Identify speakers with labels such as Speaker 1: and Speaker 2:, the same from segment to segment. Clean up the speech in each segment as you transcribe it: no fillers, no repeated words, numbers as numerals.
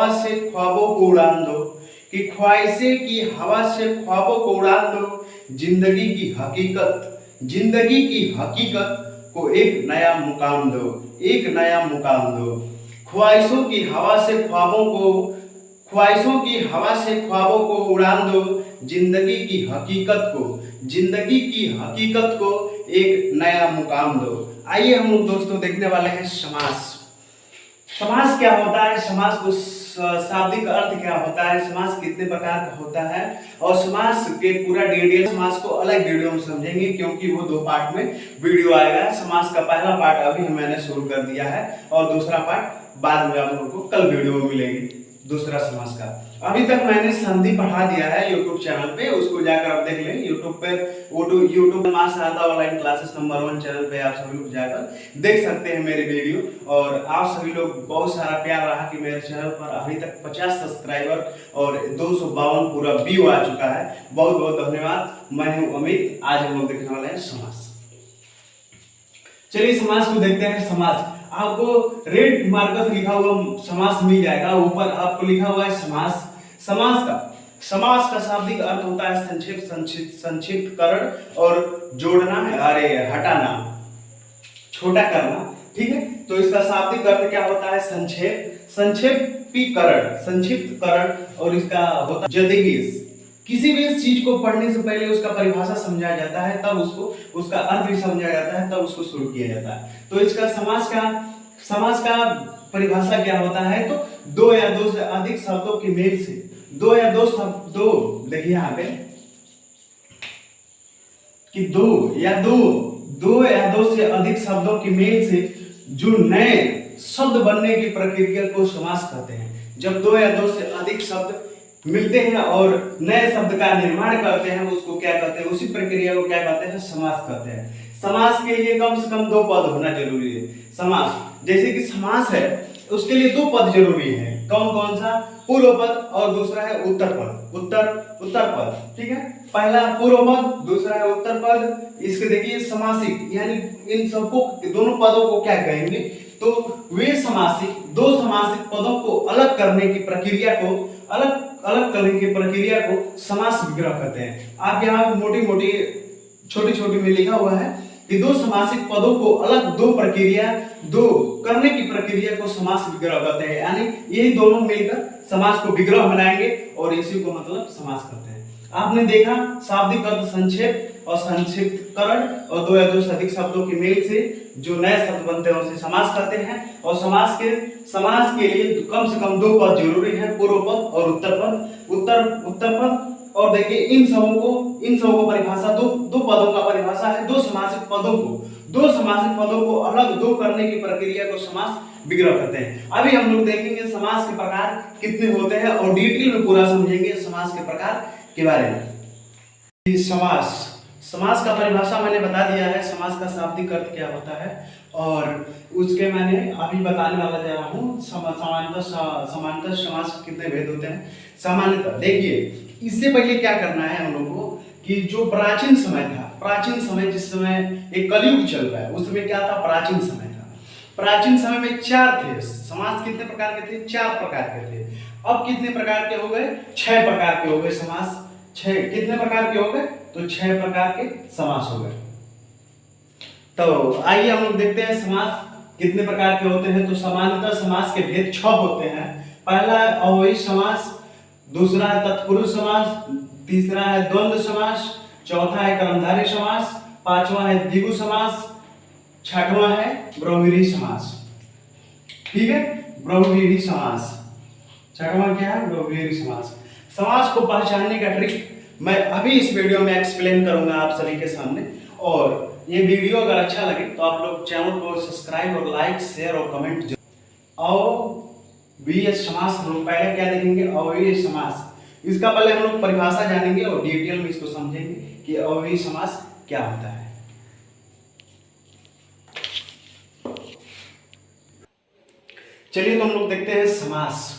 Speaker 1: हवा से ख्वाबों को उड़ान दो, कि ख्वाहिशें की हवा से ख्वाबों को उड़ान दो। जिंदगी की हकीकत को एक नया मुकाम दो, एक नया मुकाम दो। ख्वाहिशों की हवा से ख्वाबों को उड़ान दो। जिंदगी की हकीकत को एक नया मुकाम दो। आइए हम लोग दोस्तों देखने वाले हैं समास। समास क्या होता है, समास को शाब्दिक अर्थ क्या होता है, समास कितने प्रकार का होता है, और समास के पूरा डिटेल समास को अलग वीडियो में समझेंगे, क्योंकि वो 2 पार्ट में वीडियो आएगा। समास का पहला पार्ट अभी मैंने शुरू कर दिया है और दूसरा पार्ट बाद में आप लोगों को कल वीडियो में मिलेगी दूसरा समास का। अभी तक मैंने संधि पढ़ा दिया है यूट्यूब चैनल पे, उसको जाकर आप देख लें। YouTube Maa Sharda online classes number 1 channel पे आप सभी लोग जाकर देख सकते हैं मेरे वीडियो। और आप सभी लोग बहुत सारा प्यार रहा कि मेरे चैनल पर अभी तक 50 सब्सक्राइबर और 252 पूरा व्यू आ चुका है। बहुत बहुत धन्यवाद। मैं हूं अमित। आज हम लोग देखने वाले हैं समास। चलिए समास को देखते हैं। समास आपको रेड मार्कर से लिखा हुआ समास मिल जाएगा, ऊपर आपको लिखा हुआ है समास। समास का शाब्दिक अर्थ होता है संक्षिप्तकरण और जोड़ना हटाना, छोटा करना। ठीक है, तो इसका शाब्दिक अर्थ क्या होता है, संक्षिप्तकरण। और इसका होता है जदेगिस। किसी भी चीज को पढ़ने से पहले उसका परिभाषा समझाया जाता है, तब उसका अर्थ भी समझाया जाता है, तब उसको शुरू किया जाता है। तो इसका समास का परिभाषा क्या होता है, तो 2 या 2 से अधिक शब्दों के मेल से, 2 या 2 शब्दों, देखिए यहाँ पे कि 2 या 2 से अधिक शब्दों के मेल से जो नए शब्द बनने की प्रक्रिया को समास कहते हैं। जब 2 या 2 से अधिक शब्द मिलते हैं और नए शब्द का निर्माण करते हैं, उसको क्या कहते हैं, उसी प्रक्रिया को क्या कहते हैं, समास कहते हैं। समास के लिए कम से कम 2 पद होना जरूरी है। समास जैसे कि समास है, उसके लिए 2 पद जरूरी है। कौन कौन सा, पूर्व पद और दूसरा है उत्तर पद। उत्तर पद, ठीक है, पहला पूर्व पद, दूसरा है उत्तर पद। इसके देखिए समासिक, यानी इन सबको दोनों पदों को क्या कहेंगे, तो वे समासिक 2 समासिक पदों को अलग करने की प्रक्रिया को समास विग्रह कहते हैं। आप यहाँ मोटी छोटी में लिखा हुआ है कि 2 समासिक पदों को अलग 2 करने की प्रक्रिया को समास विग्रह कहते हैं। यानी यही दोनों मिलकर समास को विग्रह बनाएंगे और इसी को मतलब समास कहते हैं। आपने देखा शाब्दिक अर्थ संक्षेप और संक्षिप्तकरण, और 2 या 2 से अधिक शब्दों के मेल से जो नए शब्द बनते हैं उसे समास कहते हैं। और समास के लिए कम से कम 2 पद जरूरी है, पूर्व पद और उत्तर पद। और देखिए इन सबों को परिभाषा, 2 पदों का परिभाषा है। 2 समासिक पदों को अलग 2 करने की प्रक्रिया को समास विग्रह कहते हैं। अभी हम लोग देखेंगे समास के प्रकार कितने होते हैं और डिटेल में पूरा समझेंगे समास के प्रकार के बारे में। समास का परिभाषा मैंने बता दिया है। समास का शाब्दिक अर्थ क्या होता है और उसके मैंने अभी बताने वाला जा रहा हूँ। समानतः समास कितने भेद होते हैं। सामान्यतः देखिए, इससे पहले क्या करना है हम लोगों को, कि जो प्राचीन समय जिस समय एक कलयुग चल रहा है, उस समय क्या था, प्राचीन समय था। प्राचीन समय में 4 थे समास। कितने प्रकार के थे, 4 प्रकार के थे। अब कितने प्रकार के हो गए, 6 प्रकार के हो गए समास। 6 कितने प्रकार के हो गए, तो 6 प्रकार के समास हो गए। तो आइए हम लोग देखते हैं समास कितने प्रकार के होते हैं। तो सामान्यतः समास के भेद 6 होते हैं। पहला है अव्ययी समास, दूसरा है तत्पुरुष समास, तीसरा है द्वंद्व समास, चौथा है कर्मधारय समास, पांचवा है द्विगु समास, छठवां है बहुव्रीहि समास। ठीक है, बहुव्रीहि समास। छठवां क्या है, बहुव्रीहि समास। समास को पहचानने का ट्रिक मैं अभी इस वीडियो में एक्सप्लेन करूंगा आप सभी के सामने। और ये वीडियो अगर अच्छा लगे तो आप लोग चैनल को सब्सक्राइब और लाइक, शेयर और कमेंट। अव्ययी समास हम लोग पहले क्या देखेंगे, अव्ययी समास। इसका पहले हम लोग परिभाषा जानेंगे और डिटेल में इसको समझेंगे कि अव्ययी समास क्या होता है। चलिए तो हम लोग देखते हैं समास।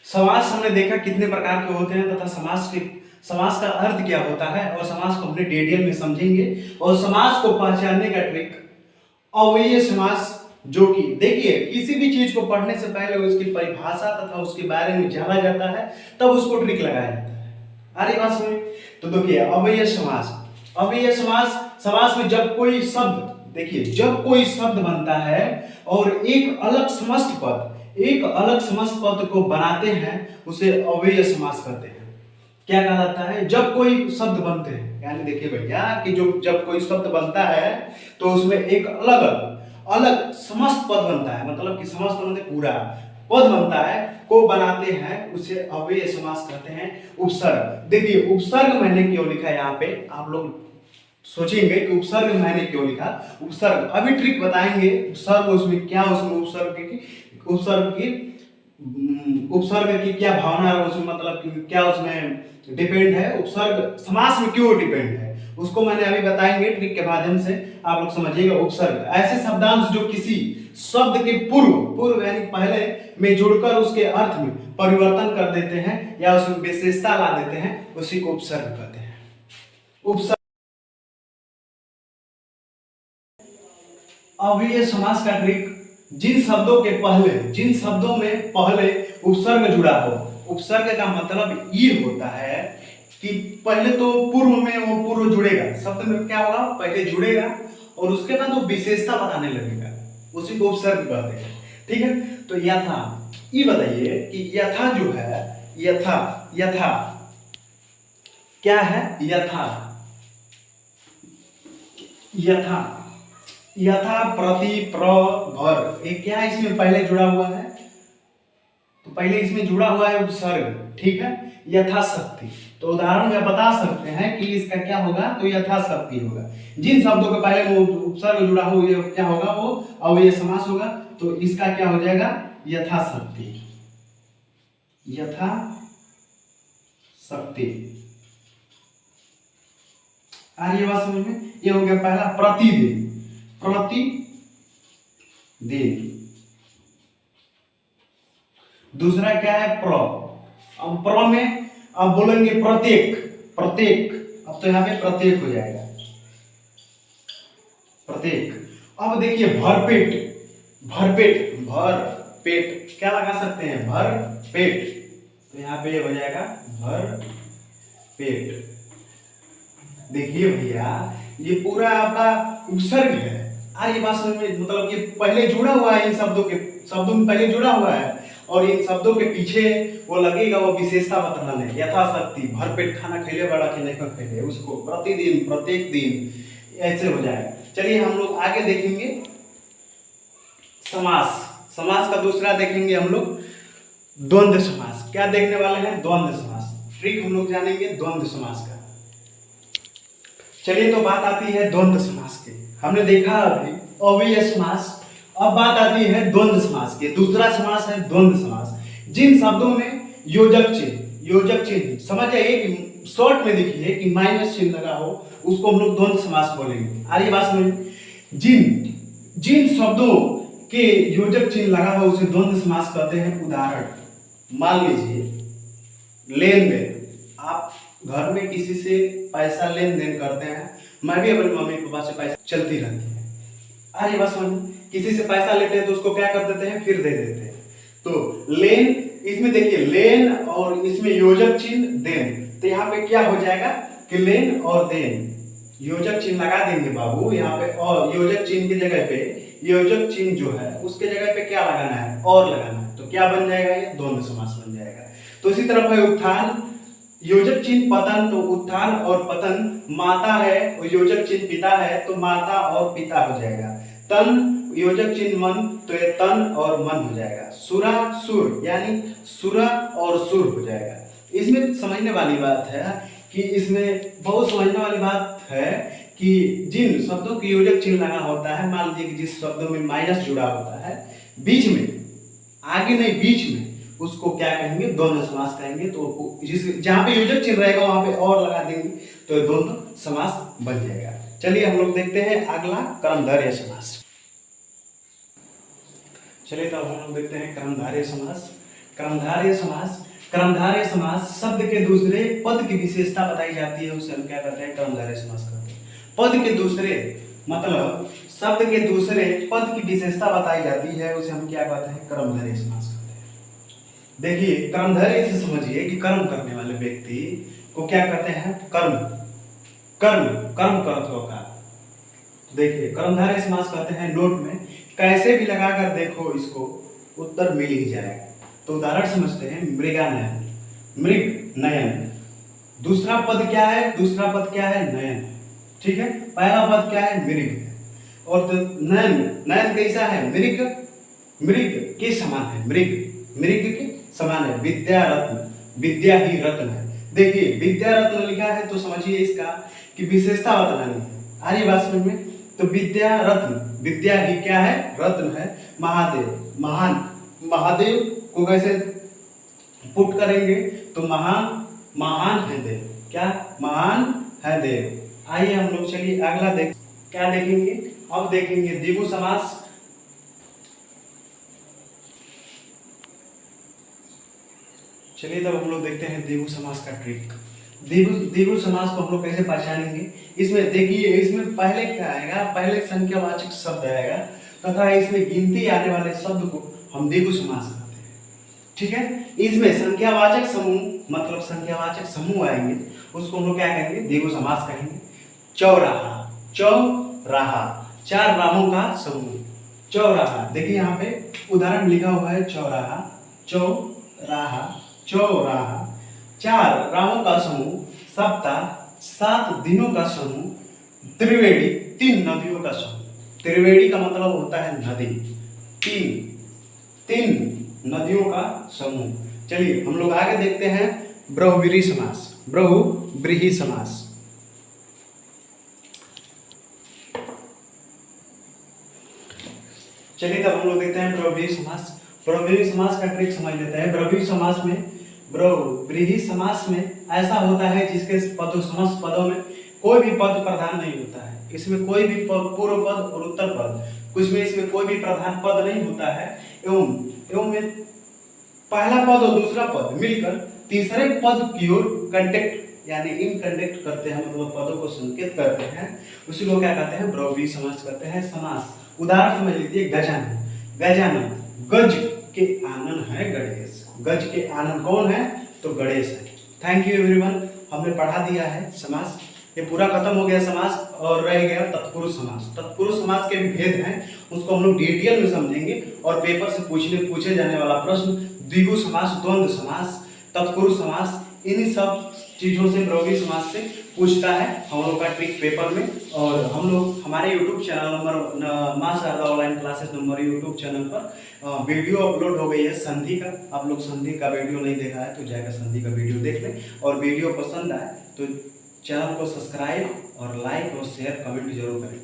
Speaker 1: समास हमने देखा कितने प्रकार के होते हैं तथा समास का अर्थ क्या होता है, और समास को हमने डिटेल में समझेंगे। और समास को पहचानने का ट्रिक, अव्ययी समास जो कि देखिए किसी भी चीज को पढ़ने से पहले उसकी परिभाषा तथा उसके बारे में जाना जाता है, तब उसको ट्रिक लगाया जाता है। आ रही बात समझ? तो देखिए अव्यय समास, अव्यय समास, समास में जब कोई शब्द, देखिए जब कोई शब्द बनता है और एक अलग समस्त पद, एक अलग समस्त पद को बनाते हैं उसे अव्यय समास कहते हैं। क्या कहलाता है? जब कोई शब्द बनते हैं, यानी देखिए भैया कि जो जब कोई शब्द बनता है तो उसमें एक अलग अलग समस्त पद बनता है, मतलब कि समस्त मतलब पूरा पद बनता है, को बनाते हैं, उसे अव्यय समास कहते हैं। उपसर्ग, देखिए उपसर्ग मैंने क्यों लिखा है यहाँ पे, आप लोग सोचेंगे कि उपसर्ग मैंने क्यों लिखा। उपसर्ग अभी ट्रिक बताएंगे, उपसर्ग उसमें क्या, उसमें उपसर्ग की क्या भावना है, उसमें मतलब कि क्या उसमें डिपेंड है, उपसर्ग समास में क्यों डिपेंड है, उसको मैंने अभी बताएंगे ट्रिक के माध्यम से, आप लोग समझिएगा। उपसर्ग ऐसे शब्दांश जो किसी शब्द के पूर्व यानी पहले में जुड़कर उसके अर्थ में परिवर्तन कर देते हैं या उसमें विशेषता ला देते हैं, उसी को उपसर्ग कहते हैं। उपसर्ग अव्यय समास का ट्रिक, जिन शब्दों में पहले उपसर्ग जुड़ा हो। उपसर्ग का मतलब ये होता है कि पहले तो पूर्व में वो पूर्व जुड़ेगा, शब्द में क्या होगा, पहले जुड़ेगा और उसके बाद वो विशेषता बताने लगेगा, उसी को उपसर्ग कहते हैं। ठीक है, तो यथा, ये बताइए कि यथा जो है, यथा क्या है? यथा प्रति प्र भर, ये क्या इसमें पहले जुड़ा हुआ है? तो पहले इसमें जुड़ा हुआ है उपसर्ग। ठीक है, यथाशक्ति, तो उदाहरण में बता सकते हैं कि इसका क्या होगा, तो यथाशक्ति होगा। जिन शब्दों के पहले वो उपसर्ग जुड़ा हो ये क्या होगा, वो अव्यय समास होगा, तो इसका क्या हो जाएगा, यथाशक्ति। आ रही है बात समझ में? ये हो गया पहला, प्रतिदिन, दूसरा क्या है, प्र। अब प्र में अब बोलेंगे प्रत्येक, अब तो यहाँ पे प्रत्येक हो जाएगा, प्रत्येक। अब देखिए भरपेट क्या लगा सकते हैं, भरपेट, तो यहाँ पे हो जाएगा भरपेट। देखिए भैया ये पूरा आपका उपसर्ग है। ये बात समझ में, मतलब कि पहले जुड़ा हुआ है, इन शब्दों में पहले जुड़ा हुआ है और इन शब्दों के पीछे वो लगेगा, वो विशेषता बताना है। यथाशक्ति, भरपेट खाना खैले बड़ा कि नहीं खैले, उसको प्रतिदिन, प्रत्येक दिन, ऐसे हो जाएगा। चलिए हम लोग आगे देखेंगे समास का दूसरा देखेंगे हम लोग, द्वंद्व समास। क्या देखने वाले हैं, द्वंद्व समास, ट्रिक हम लोग जानेंगे द्वंद्व समास का। चलिए तो बात आती है द्वंद्व समास की। हमने देखा अभी अव्यय समास, अब बात आती है द्वंद्व समास की। दूसरा समास है द्वंद्व समास, जिन शब्दों में योजक चिन्ह समझ आइए कि शॉर्ट में देखिए कि माइनस चिन्ह लगा हो, उसको हम लोग द्वंद्व समास बोलेंगे। आ रही बात समझ? जिन शब्दों के योजक चिन्ह लगा हो उसे द्वंद्व समास कहते हैं। उदाहरण मान लीजिए लेन देन, आप घर में किसी से पैसा लेन देन करते हैं, मैं भी अपने मम्मी पापा से पैसा चलती रहती है। अरे बस हम किसी से पैसा लेते हैं तो उसको क्या कर देते हैं, फिर दे देते हैं। तो लेन, इसमें देखिए लेन और इसमें योजक चिन्ह देन, तो यहाँ पे क्या हो जाएगा कि लेन और देन, योजक चिन्ह लगा देंगे बाबू यहाँ पे, और योजक चिन्ह की जगह पे योजक चिन्ह जो है उसके जगह पे क्या लगाना है, और लगाना है, तो क्या बन जाएगा, ये द्वंद्व समास बन जाएगा। तो इसी तरफ है उत्थान, योजक चिन्ह पतन, तो उत्थान और पतन, माता है और योजक चिन्ह पिता है तो माता और पिता हो जाएगा। तन योजक चिन्ह मन, तो ये तन और मन हो जाएगा। सुरा सुर, यानी सुरा और सुर हो जाएगा। इसमें समझने वाली बात है कि इसमें बहुत समझने वाली बात है कि जिन शब्दों की योजक चिन्ह लगा होता है, मान लीजिए कि जिस शब्दों में माइनस जुड़ा होता है, बीच में, आगे नहीं बीच में, उसको क्या कहेंगे, द्वंद्व समास कहेंगे। तो जिस जहां पे योजक चिन्ह रहेगा वहां पे और लगा देंगे तो द्वंद्व समास बन जाएगा। चलिए हम लोग देखते हैं अगला कर्मधारय समास। चलिए तो हम लोग देखते हैं कर्मधारय समास। कर्मधारय समास शब्द के दूसरे पद की विशेषता बताई जाती है, उसे हम क्या कहते हैं, कर्मधारय समास कहते हैं। पद के दूसरे मतलब शब्द के दूसरे पद की विशेषता बताई जाती है उसे हम क्या कहते हैं, कर्मधारय समास कहते हैं। देखिए कर्मधारय से समझिए कि कर्म करने वाले व्यक्ति को क्या कहते हैं, कर्म कर्म कर्म कर्तव्य का। देखिए कर्मधारय समास कहते हैं, नोट में कैसे भी लगाकर देखो इसको उत्तर मिल ही जाएगा। तो उदाहरण समझते हैं, मृगानयन, मृग नयन। दूसरा पद क्या है, दूसरा पद क्या है, नयन। ठीक है, पहला पद क्या है, मृग। और तो नयन, नयन कैसा है, मृग, मृग के समान है, मृग मृग के समान है। विद्या रत्न, विद्या ही रत्न है। देखिए विद्या रत्न लिखा है तो समझिए इसका कि विशेषता बतानी है। आ रही बात समझ में? तो विद्या रत्न, विद्या ही क्या है, रत्न है। महादेव, महान, महादेव को कैसे पुट करेंगे, तो महान, महान है देव। क्या, महान है देव। आइए हम लोग चलिए अगला देख, क्या देखेंगे, अब देखेंगे द्विगु समास। चलिए तब हम लोग देखते हैं द्विगु समास का ट्रिक। द्विगु समास को हम लोग कैसे पहचानेंगे, इसमें देखिए इसमें पहले क्या आएगा, पहले संख्यावाचक शब्द आएगा तथा इसमें गिनती आने वाले शब्द को हम द्विगु समास कहते हैं। ठीक है, इसमें संख्यावाचक समूह मतलब संख्यावाचक समूह आएंगे, उसको हम लोग क्या कहेंगे, द्विगु समास कहेंगे। चौराहा, चौराहा, चार राहों का समूह, चौराहा। देखिए यहाँ पे उदाहरण लिखा हुआ है, चौराहा, चौराहा, चौराहा। चार राहों का समूह, सप्ताह, 7 दिनों का समूह। त्रिवेणी, 3 नदियों का समूह। त्रिवेणी का मतलब होता है नदी, 3 नदियों का समूह। चलिए हम लोग आगे देखते हैं बहुव्रीहि समास, बहुव्रीहि समास। चलिए तब हम लोग देखते हैं बहुव्रीहि समास। बहुव्रीहि समास का ट्रिक समझ लेते हैं। बहुव्रीहि समास में, बहुव्रीहि समास में ऐसा होता है जिसके पदों, समस्त पदों में कोई भी पद प्रधान नहीं होता है। इसमें कोई भी पूर्व पद और उत्तर पद, कुछ में इसमें कोई भी प्रधान पद नहीं होता है। एवं में पहला पद और दूसरा पद मिलकर तीसरे पद की ओर कंटेक्ट यानी इन कंटेक्ट करते हैं, मतलब पदों को संकेत करते हैं। उसी को क्या कहते हैं, बहुव्रीहि समास कहते हैं। समास उदाहरण समझ लीजिए, गजानन, गजानन, गज के आनन है गणेश। गज के आनन कौन है, तो गणेश है। थैंक यू एवरीवन, हमने पढ़ा दिया है समास, ये पूरा खत्म हो गया समास। और रह गया तत्पुरुष समास। तत्पुरुष समास के भी भेद हैं, उसको हम लोग डिटेल में समझेंगे। और पेपर से पूछे जाने वाला प्रश्न द्विगु समास, द्वंद्व समास, तत्पुरुष समास, इन सब चीजों से बहुव्रीहि समास से पूछता है हम लोग का ट्रिक पेपर में। और हम लोग हमारे YouTube channel number Maa Sharda online classes number YouTube channel पर वीडियो अपलोड हो गई है संधि का। आप लोग संधि का वीडियो नहीं देखा है तो जाकर संधि का वीडियो देख लें। और वीडियो पसंद आए तो चैनल को सब्सक्राइब और लाइक और शेयर कमेंट जरूर करें।